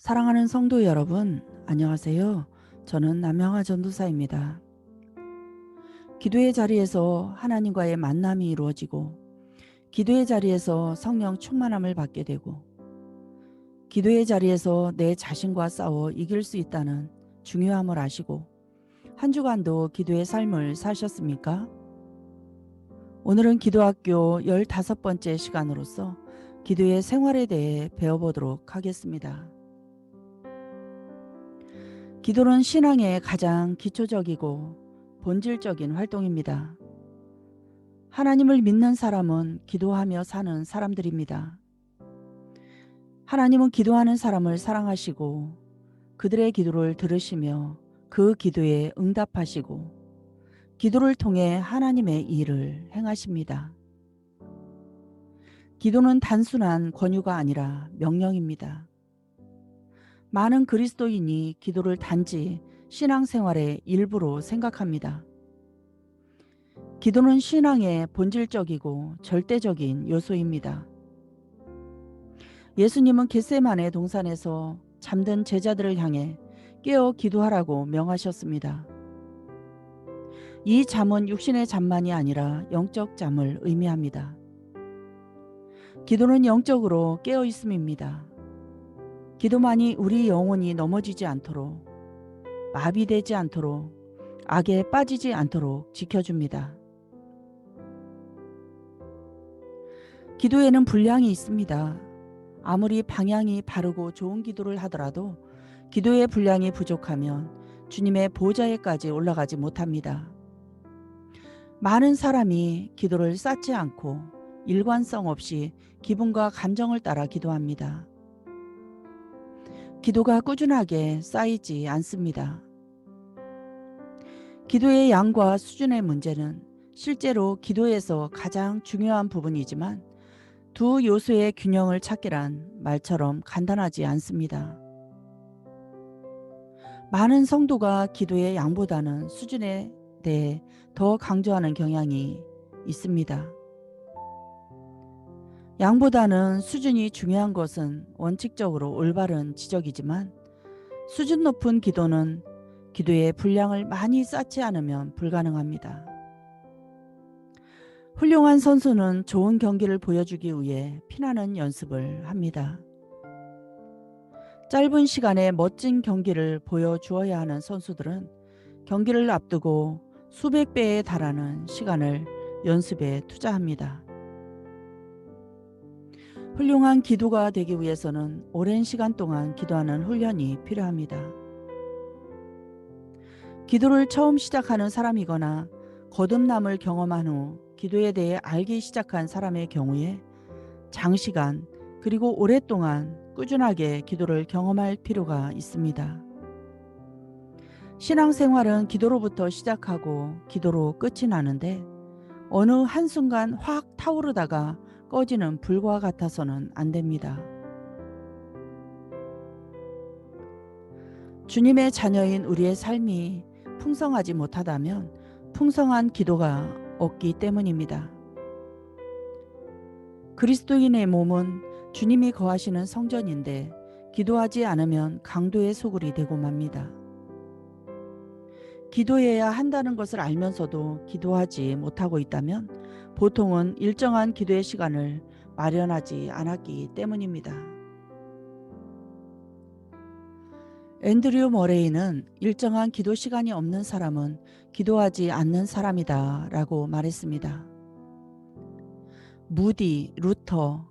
사랑하는 성도 여러분, 안녕하세요. 저는 남영아 전도사입니다. 기도의 자리에서 하나님과의 만남이 이루어지고, 기도의 자리에서 성령 충만함을 받게 되고, 기도의 자리에서 내 자신과 싸워 이길 수 있다는 중요함을 아시고, 한 주간도 기도의 삶을 사셨습니까? 오늘은 기도학교 15번째 시간으로서 기도의 생활에 대해 배워보도록 하겠습니다. 기도는 신앙의 가장 기초적이고 본질적인 활동입니다. 하나님을 믿는 사람은 기도하며 사는 사람들입니다. 하나님은 기도하는 사람을 사랑하시고 그들의 기도를 들으시며 그 기도에 응답하시고 기도를 통해 하나님의 일을 행하십니다. 기도는 단순한 권유가 아니라 명령입니다. 많은 그리스도인이 기도를 단지 신앙생활의 일부로 생각합니다. 기도는 신앙의 본질적이고 절대적인 요소입니다. 예수님은 겟세마네 동산에서 잠든 제자들을 향해 깨어 기도하라고 명하셨습니다. 이 잠은 육신의 잠만이 아니라 영적 잠을 의미합니다. 기도는 영적으로 깨어 있음입니다. 기도만이 우리 영혼이 넘어지지 않도록, 마비되지 않도록, 악에 빠지지 않도록 지켜줍니다. 기도에는 분량이 있습니다. 아무리 방향이 바르고 좋은 기도를 하더라도 기도의 분량이 부족하면 주님의 보좌에까지 올라가지 못합니다. 많은 사람이 기도를 쌓지 않고 일관성 없이 기분과 감정을 따라 기도합니다. 기도가 꾸준하게 쌓이지 않습니다. 기도의 양과 수준의 문제는 실제로 기도에서 가장 중요한 부분이지만 두 요소의 균형을 찾기란 말처럼 간단하지 않습니다. 많은 성도가 기도의 양보다는 수준에 대해 더 강조하는 경향이 있습니다. 양보다는 수준이 중요한 것은 원칙적으로 올바른 지적이지만 수준 높은 기도는 기도의 분량을 많이 쌓지 않으면 불가능합니다. 훌륭한 선수는 좋은 경기를 보여주기 위해 피나는 연습을 합니다. 짧은 시간에 멋진 경기를 보여주어야 하는 선수들은 경기를 앞두고 수백 배에 달하는 시간을 연습에 투자합니다. 훌륭한 기도가 되기 위해서는 오랜 시간 동안 기도하는 훈련이 필요합니다. 기도를 처음 시작하는 사람이거나 거듭남을 경험한 후 기도에 대해 알기 시작한 사람의 경우에 장시간 그리고 오랫동안 꾸준하게 기도를 경험할 필요가 있습니다. 신앙생활은 기도로부터 시작하고 기도로 끝이 나는데 어느 한순간 확 타오르다가 꺼지는 불과 같아서는 안 됩니다. 주님의 자녀인 우리의 삶이 풍성하지 못하다면 풍성한 기도가 없기 때문입니다. 그리스도인의 몸은 주님이 거하시는 성전인데 기도하지 않으면 강도의 소굴이 되고 맙니다. 기도해야 한다는 것을 알면서도 기도하지 못하고 있다면 보통은 일정한 기도의 시간을 마련하지 않았기 때문입니다. 앤드류 머레이는 일정한 기도 시간이 없는 사람은 기도하지 않는 사람이다 라고 말했습니다. 무디, 루터,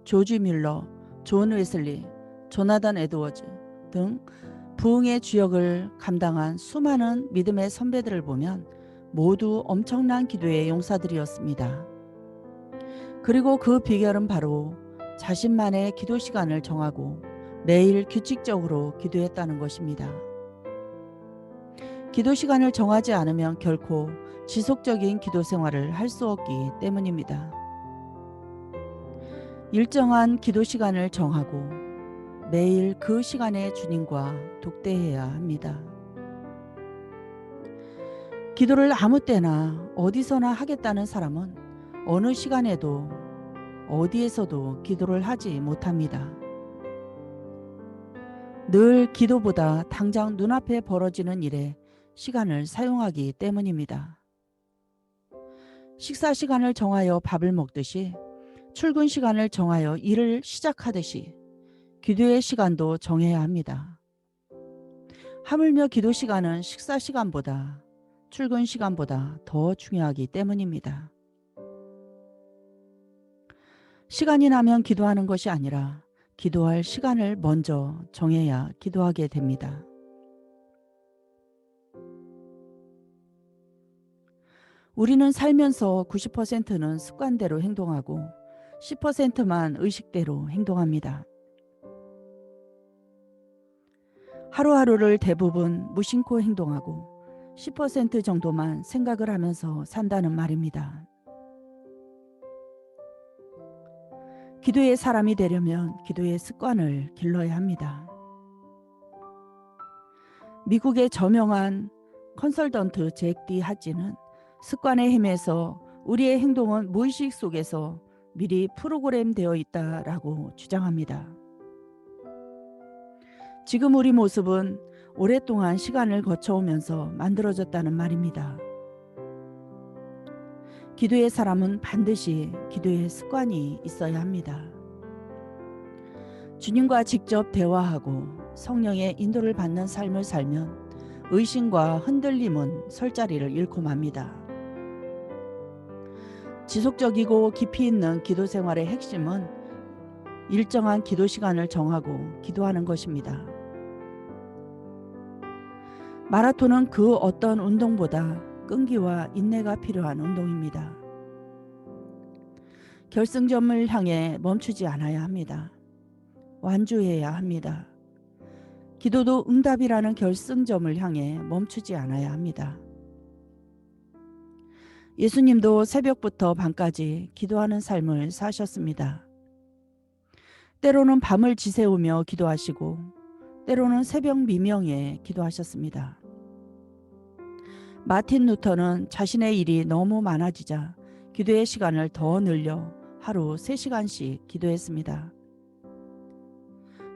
조지 뮬러, 존 웨슬리, 조나단 에드워즈 등 부흥의 주역을 감당한 수많은 믿음의 선배들을 보면 모두 엄청난 기도의 용사들이었습니다. 그리고 그 비결은 바로 자신만의 기도 시간을 정하고 매일 규칙적으로 기도했다는 것입니다. 기도 시간을 정하지 않으면 결코 지속적인 기도 생활을 할 수 없기 때문입니다. 일정한 기도 시간을 정하고 매일 그 시간에 주님과 독대해야 합니다. 기도를 아무 때나 어디서나 하겠다는 사람은 어느 시간에도 어디에서도 기도를 하지 못합니다. 늘 기도보다 당장 눈앞에 벌어지는 일에 시간을 사용하기 때문입니다. 식사 시간을 정하여 밥을 먹듯이 출근 시간을 정하여 일을 시작하듯이 기도의 시간도 정해야 합니다. 하물며 기도 시간은 식사 시간보다 출근 시간보다 더 중요하기 때문입니다. 시간이 나면 기도하는 것이 아니라 기도할 시간을 먼저 정해야 기도하게 됩니다. 우리는 살면서 90%는 습관대로 행동하고 10%만 의식대로 행동합니다. 하루하루를 대부분 무심코 행동하고 10% 정도만 생각을 하면서 산다는 말입니다. 기도의 사람이 되려면 기도의 습관을 길러야 합니다. 미국의 저명한 컨설턴트 잭 디 하지는 습관의 힘에서 우리의 행동은 무의식 속에서 미리 프로그램되어 있다라고 주장합니다. 지금 우리 모습은 오랫동안 시간을 거쳐오면서 만들어졌다는 말입니다. 기도의 사람은 반드시 기도의 습관이 있어야 합니다. 주님과 직접 대화하고 성령의 인도를 받는 삶을 살면 의심과 흔들림은 설 자리를 잃고 맙니다. 지속적이고 깊이 있는 기도 생활의 핵심은 일정한 기도 시간을 정하고 기도하는 것입니다. 마라톤은 그 어떤 운동보다 끈기와 인내가 필요한 운동입니다. 결승점을 향해 멈추지 않아야 합니다. 완주해야 합니다. 기도도 응답이라는 결승점을 향해 멈추지 않아야 합니다. 예수님도 새벽부터 밤까지 기도하는 삶을 사셨습니다. 때로는 밤을 지새우며 기도하시고 때로는 새벽 미명에 기도하셨습니다. 마틴 루터는 자신의 일이 너무 많아지자 기도의 시간을 더 늘려 하루 3시간씩 기도했습니다.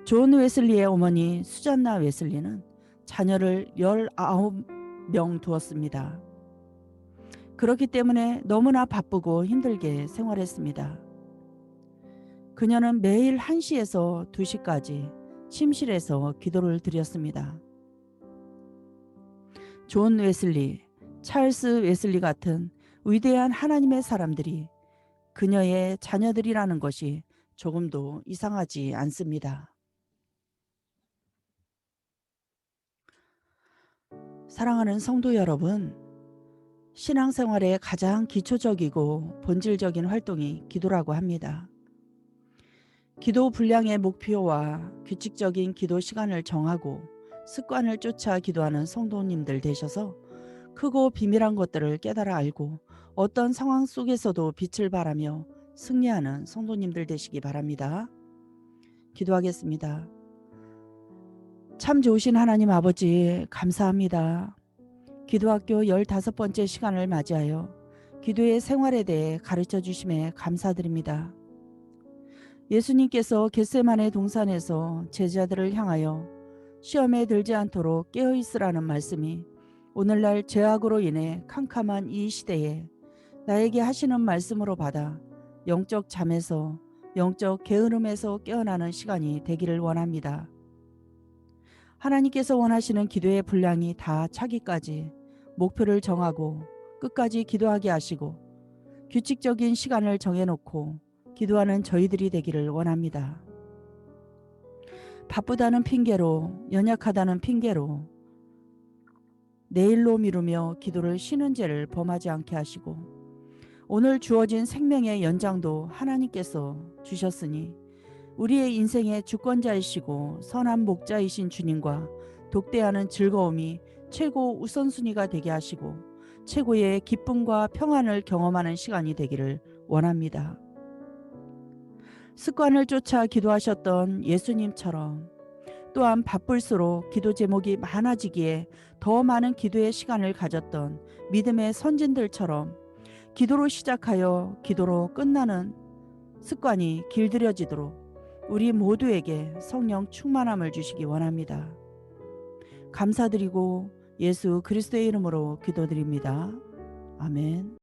존 웨슬리의 어머니 수잔나 웨슬리는 자녀를 19명 두었습니다. 그렇기 때문에 너무나 바쁘고 힘들게 생활했습니다. 그녀는 매일 1시에서 2시까지 침실에서 기도를 드렸습니다. 존 웨슬리, 찰스 웨슬리 같은 위대한 하나님의 사람들이 그녀의 자녀들이라는 것이 조금도 이상하지 않습니다. 사랑하는 성도 여러분, 신앙생활의 가장 기초적이고 본질적인 활동이 기도라고 합니다. 기도 분량의 목표와 규칙적인 기도 시간을 정하고 습관을 쫓아 기도하는 성도님들 되셔서 크고 비밀한 것들을 깨달아 알고 어떤 상황 속에서도 빛을 발하며 승리하는 성도님들 되시기 바랍니다. 기도하겠습니다. 참 좋으신 하나님 아버지 감사합니다. 기도학교 15번째 시간을 맞이하여 기도의 생활에 대해 가르쳐 주심에 감사드립니다. 예수님께서 겟세마네 동산에서 제자들을 향하여 시험에 들지 않도록 깨어있으라는 말씀이 오늘날 죄악으로 인해 캄캄한 이 시대에 나에게 하시는 말씀으로 받아 영적 잠에서 영적 게으름에서 깨어나는 시간이 되기를 원합니다. 하나님께서 원하시는 기도의 분량이 다 차기까지 목표를 정하고 끝까지 기도하게 하시고 규칙적인 시간을 정해놓고 기도하는 저희들이 되기를 원합니다. 바쁘다는 핑계로, 연약하다는 핑계로 내일로 미루며 기도를 쉬는 죄를 범하지 않게 하시고 오늘 주어진 생명의 연장도 하나님께서 주셨으니 우리의 인생의 주권자이시고 선한 목자이신 주님과 독대하는 즐거움이 최고 우선순위가 되게 하시고 최고의 기쁨과 평안을 경험하는 시간이 되기를 원합니다. 습관을 쫓아 기도하셨던 예수님처럼 또한 바쁠수록 기도 제목이 많아지기에 더 많은 기도의 시간을 가졌던 믿음의 선진들처럼 기도로 시작하여 기도로 끝나는 습관이 길들여지도록 우리 모두에게 성령 충만함을 주시기 원합니다. 감사드리고 예수 그리스도의 이름으로 기도드립니다. 아멘.